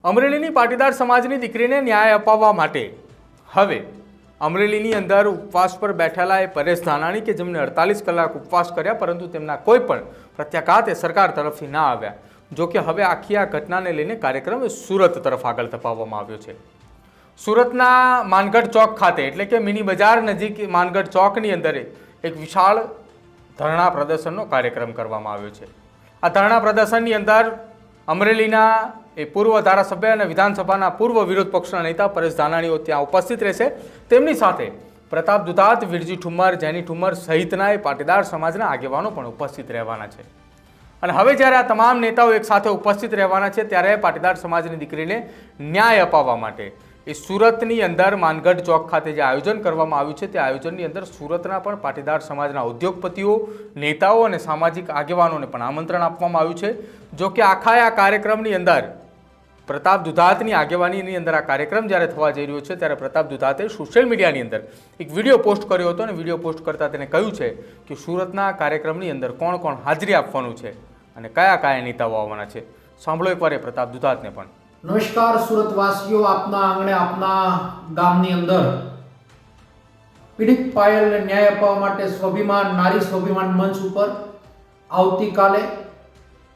અમરેલીની પાટીદાર સમાજની દીકરીને ન્યાય અપાવવા માટે હવે અમરેલીની અંદર ઉપવાસ પર બેઠેલા એ પરેશ ધાનાણી કે જેમને 48 કલાક ઉપવાસ કર્યા પરંતુ તેમના કોઈ પણ પ્રત્યાઘાત એ સરકાર તરફથી ના આવ્યા. જો કે હવે આખી આ ઘટનાને લઈને કાર્યક્રમ સુરત તરફ આગળ ધપાવવામાં આવ્યો છે. સુરતના માનગઢ ચોક ખાતે એટલે કે મિની બજાર નજીક માનગઢ ચોકની અંદર એક વિશાળ ધરણા પ્રદર્શનનો કાર્યક્રમ કરવામાં આવ્યો છે. આ ધરણા પ્રદર્શનની અંદર અમરેલીના એ પૂર્વ ધારાસભ્ય અને વિધાનસભાના પૂર્વ વિરોધ પક્ષના નેતા પરેશ ધાનાણીઓ ત્યાં ઉપસ્થિત રહેશે. તેમની સાથે પ્રતાપ દુધાત, વિરજી ઠુમ્મર, જેની ઠુમ્મર સહિતના એ પાટીદાર સમાજના આગેવાનો પણ ઉપસ્થિત રહેવાના છે. અને હવે જ્યારે આ તમામ નેતાઓ એક સાથે ઉપસ્થિત રહેવાના છે ત્યારે પાટીદાર સમાજની દીકરીને ન્યાય અપાવવા માટે એ સુરતની અંદર માનગઢ ચોક ખાતે જે આયોજન કરવામાં આવ્યું છે તે આયોજનની અંદર સુરતના પણ પાટીદાર સમાજના ઉદ્યોગપતિઓ, નેતાઓ અને સામાજિક આગેવાનોને પણ આમંત્રણ આપવામાં આવ્યું છે. જો કે આખા આ કાર્યક્રમની અંદર પ્રતાપ દુધાતની આગેવાનીની અંદર આ કાર્યક્રમ જ્યારે થવા જઈ રહ્યો છે ત્યારે પ્રતાપ દુધાતે સોશિયલ મીડિયાની અંદર એક વિડીયો પોસ્ટ કર્યો હતો અને વિડીયો પોસ્ટ કરતાં તેને કહ્યું છે કે સુરતના કાર્યક્રમની અંદર કોણ કોણ હાજરી આપવાનું છે અને કયા કયા નેતાઓ આવવાના છે. સાંભળો એકવાર એ પ્રતાપ દુધાતને પણ. નમસ્કાર સુરતવાસીઓ, આપના આંગણે આપના ગામની અંદર પીડિત પાયલને ન્યાય અપાવવા માટે સ્વાભિમાન નારી સ્વાભિમાન મંચ ઉપર આવતીકાલે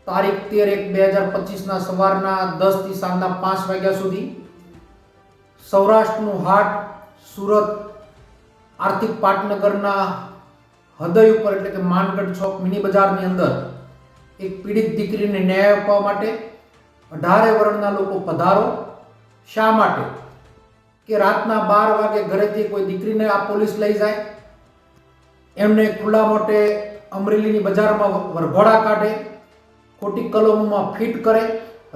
તારીખ 13/1/2025 સવારના 10 થી સાંજના 5 વાગ્યા સુધી સૌરાષ્ટ્રનું હાટ સુરત આર્થિક પાટનગરના હૃદય ઉપર એટલે કે માનગઢ ચોક મિની બજારની અંદર એક પીડિત દીકરીને ન્યાય અપાવવા માટે 18 વર્ષના લોકો પધારો. શા માટે? કે રાતના 12 વાગે ઘરેથી કોઈ દીકરીને આ પોલીસ લઈ જાય, એમને ખુલ્લા મોટે અમરેલીની બજારમાં વરઘોડા કાઢે, ખોટી કલમોમાં ફિટ કરે,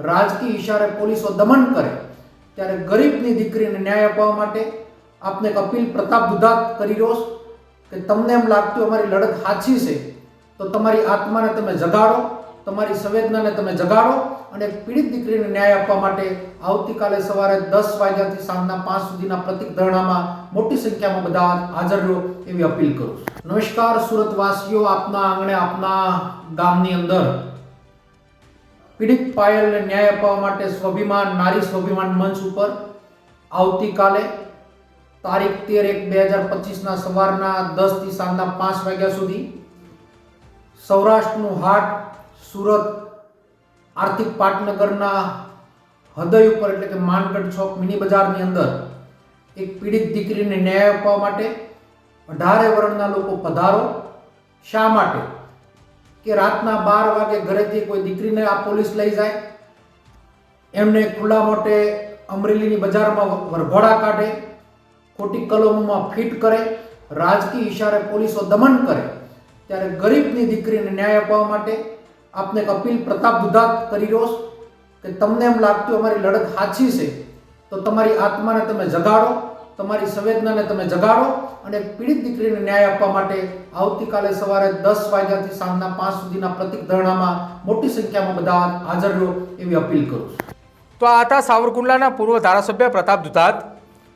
રાજકીય ઇશારે પોલીસો દમન કરે, ત્યારે ગરીબની દીકરીને ન્યાય અપાવવા માટે આપને એક અપીલ પ્રતાપ દુધાત કરી રહ્યો કે તમને એમ લાગતું અમારી લડત સાચી છે તો તમારી આત્માને તમે જગાડો, તમારી સંવેદનાને તમે જગાડો અને પીડિત દીકરીને ન્યાય આપવા માટે આવતીકાલે સવારે 10 વાગ્યાથી સાંજના 5 સુધીના પ્રતિક ધરણામાં મોટી સંખ્યામાં બધા હાજર રહો એવી અપીલ કરું. નમસ્કાર સુરતવાસીઓ, આપના આંગણે આપના ગામની અંદર પીડિત પાયલને ન્યાય અપાવવા માટે સ્વાભિમાન નારી સ્વાભિમાન મંચ ઉપર આવતીકાલે તારીખ 13/1/2025 સવારના 10 થી સાંજના 5 વાગ્યા સુધી સૌરાષ્ટ્રનું હાટ સુરત આર્થિક પાટનગરના હૃદય ઉપર એટલે કે માનગઢ ચોક મિની બજારની અંદર એક પીડિત દીકરીને ન્યાય અપાવવા માટે 18 વર્ષના લોકો પધારો. શા માટે? કે રાતના 12 વાગે ઘરેથી કોઈ દીકરીને આ પોલીસ લઈ જાય, એમને ખુલ્લા મોટે અમરેલીની બજારમાં વરઘોડા કાઢે, ખોટી કલમોમાં ફિટ કરે, રાજકીય ઇશારે પોલીસો દમન કરે, ત્યારે ગરીબની દીકરીને ન્યાય અપાવવા માટે આપને એક અપીલ પ્રતાપ દુધાત કરી રહ્યો કે તમને એમ લાગતું અમારી લડત સાચી છે તો તમારી આત્માને તમે જગાડો, તમારી સંવેદનાને તમે જગાડો અને પીડિત દીકરીને ન્યાય આપવા માટે આવતીકાલે સવારે 10 વાગ્યાથી સાંજના 5 સુધીના પ્રતિક ધરણામાં મોટી સંખ્યામાં બધા હાજર રહો એવી અપીલ કરું. તો આ હતા સાવરકુંડલાના પૂર્વ ધારાસભ્ય પ્રતાપ દુધાત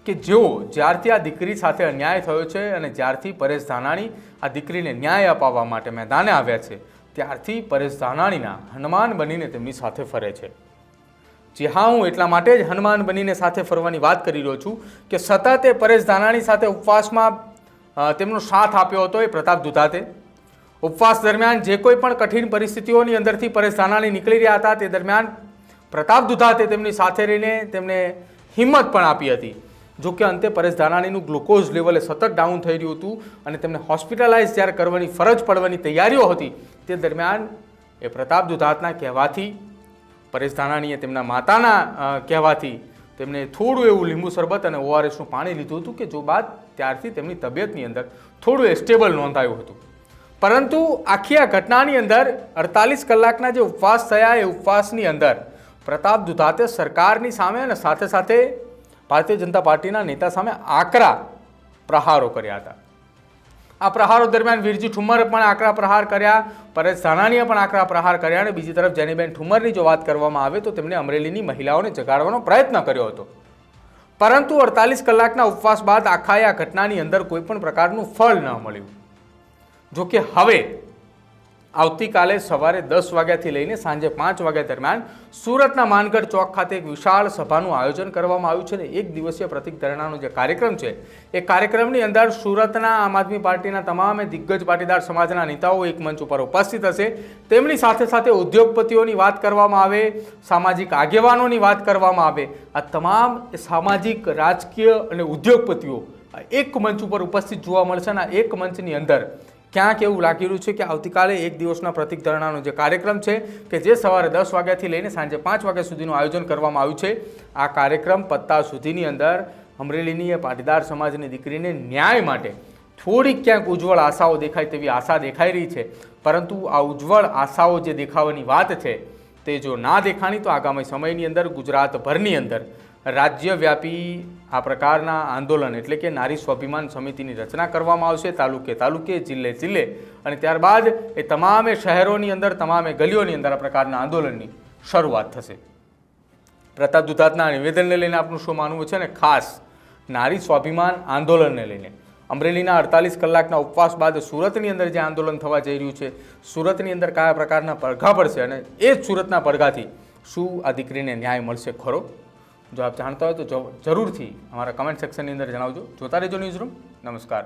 કે જેઓ જ્યારથી આ દીકરી સાથે અન્યાય થયો છે અને જ્યારથી પરેશ ધાનાણી આ દીકરીને ન્યાય અપાવવા માટે મેદાને આવ્યા છે ત્યારથી પરેશ ધાનાણીના હનુમાન બનીને તેમની સાથે ફરે છે. જી હા, હું એટલા માટે જ હનુમાન બનીને સાથે ફરવાની વાત કરી રહ્યો છું કે સતત એ પરેશ ધાનાણી સાથે ઉપવાસમાં તેમનો સાથ આપ્યો હતો એ પ્રતાપ દુધાતે. ઉપવાસ દરમિયાન જે કોઈ પણ કઠિન પરિસ્થિતિઓની અંદરથી પરેશ ધાનાણી નીકળી રહ્યા હતા તે દરમિયાન પ્રતાપ દુધાતે તેમની સાથે રહીને તેમને હિંમત પણ આપી હતી. જો કે અંતે પરેશ ધાનાણીનું ગ્લુકોઝ લેવલ સતત ડાઉન થઈ રહ્યું હતું અને તેમને હોસ્પિટલાઇઝ જ્યારે કરવાની ફરજ પડવાની તૈયારીઓ હતી તે દરમિયાન એ પ્રતાપ દુધાતના કહેવાથી, પરેશ ધાનાણીએ તેમના માતાના કહેવાથી તેમને થોડું એવું લીંબુ શરબત અને ORSનું પાણી લીધું હતું કે જો બાદ ત્યારથી તેમની તબિયતની અંદર થોડું સ્ટેબલ નોંધાયું હતું. પરંતુ આખી આ ઘટનાની અંદર 48 કલાકના જે ઉપવાસ થયા એ ઉપવાસની અંદર પ્રતાપ દુધાતે સરકારની સામે અને સાથે સાથે ભારતીય જનતા પાર્ટીના નેતા સામે આકરા પ્રહારો કર્યા હતા. આ પ્રહારો દરમિયાન વિરજી ઠુમ્મરે પણ આકરા પ્રહાર કર્યા, પરેશ ધાનાણીએ પણ આકરા પ્રહાર કર્યા અને બીજી તરફ જેનીબેન ઠુમ્મરની જો વાત કરવામાં આવે તો તેમણે અમરેલીની મહિલાઓને જગાડવાનો પ્રયત્ન કર્યો હતો. પરંતુ 48 કલાકના ઉપવાસ બાદ આખા આ ઘટનાની અંદર કોઈ પણ પ્રકારનું ફળ ન મળ્યું. જો કે હવે આવતીકાલે સવારે 10 વાગ્યાથી લઈને સાંજે 5 વાગ્યા દરમિયાન સુરતના માનગઢ ચોક ખાતે એક વિશાળ સભાનું આયોજન કરવામાં આવ્યું છે. ને એક દિવસીય પ્રતિક ધરણાનો જે કાર્યક્રમ છે એ કાર્યક્રમની અંદર સુરતના આમ આદમી પાર્ટીના તમામે દિગ્ગજ પાટીદાર સમાજના નેતાઓ એક મંચ ઉપર ઉપસ્થિત હશે. તેમની સાથે સાથે ઉદ્યોગપતિઓની વાત કરવામાં આવે, સામાજિક આગેવાનોની વાત કરવામાં આવે. આ તમામ સામાજિક, રાજકીય અને ઉદ્યોગપતિઓ એક મંચ ઉપર ઉપસ્થિત જોવા મળશે. અને એક મંચની અંદર ક્યાંક એવું લાગી રહ્યું છે કે આવતીકાલે એક દિવસના પ્રતિક ધરણાનો જે કાર્યક્રમ છે કે જે સવારે 10 વાગ્યાથી લઈને સાંજે 5 વાગ્યા સુધીનું આયોજન કરવામાં આવ્યું છે. આ કાર્યક્રમ પત્તા સુધીની અંદર અમરેલીની એ પાટીદાર સમાજની દીકરીને ન્યાય માટે થોડીક ક્યાંક ઉજ્જવળ આશાઓ દેખાય તેવી આશા દેખાઈ રહી છે. પરંતુ આ ઉજ્જવળ આશાઓ જે દેખાવાની વાત છે તે જો ના દેખાણી તો આગામી સમયની અંદર ગુજરાતભરની અંદર રાજ્યવ્યાપી આ પ્રકારના આંદોલન એટલે કે નારી સ્વાભિમાન સમિતિની રચના કરવામાં આવશે, તાલુકે તાલુકે, જિલ્લે જિલ્લે, અને ત્યારબાદ એ તમામે શહેરોની અંદર, તમામે ગલીઓની અંદર આ પ્રકારના આંદોલનની શરૂઆત થશે. પ્રતાપ દુધાતના નિવેદનને લઈને આપનું શું માનવું છે? ને ખાસ નારી સ્વાભિમાન આંદોલનને લઈને અમરેલીના 48 કલાકના ઉપવાસ બાદ સુરતની અંદર જે આંદોલન થવા જઈ રહ્યું છે, સુરતની અંદર કયા પ્રકારના પડઘા પડશે અને એ જ સુરતના પડઘાથી શું આ દીકરીને ન્યાય મળશે ખરો? જો આપ જાણતા હોય તો જરૂરથી અમારા કમેન્ટ સેક્શનની અંદર જણાવજો. જોતા રહેજો ન્યૂઝરૂમ. નમસ્કાર.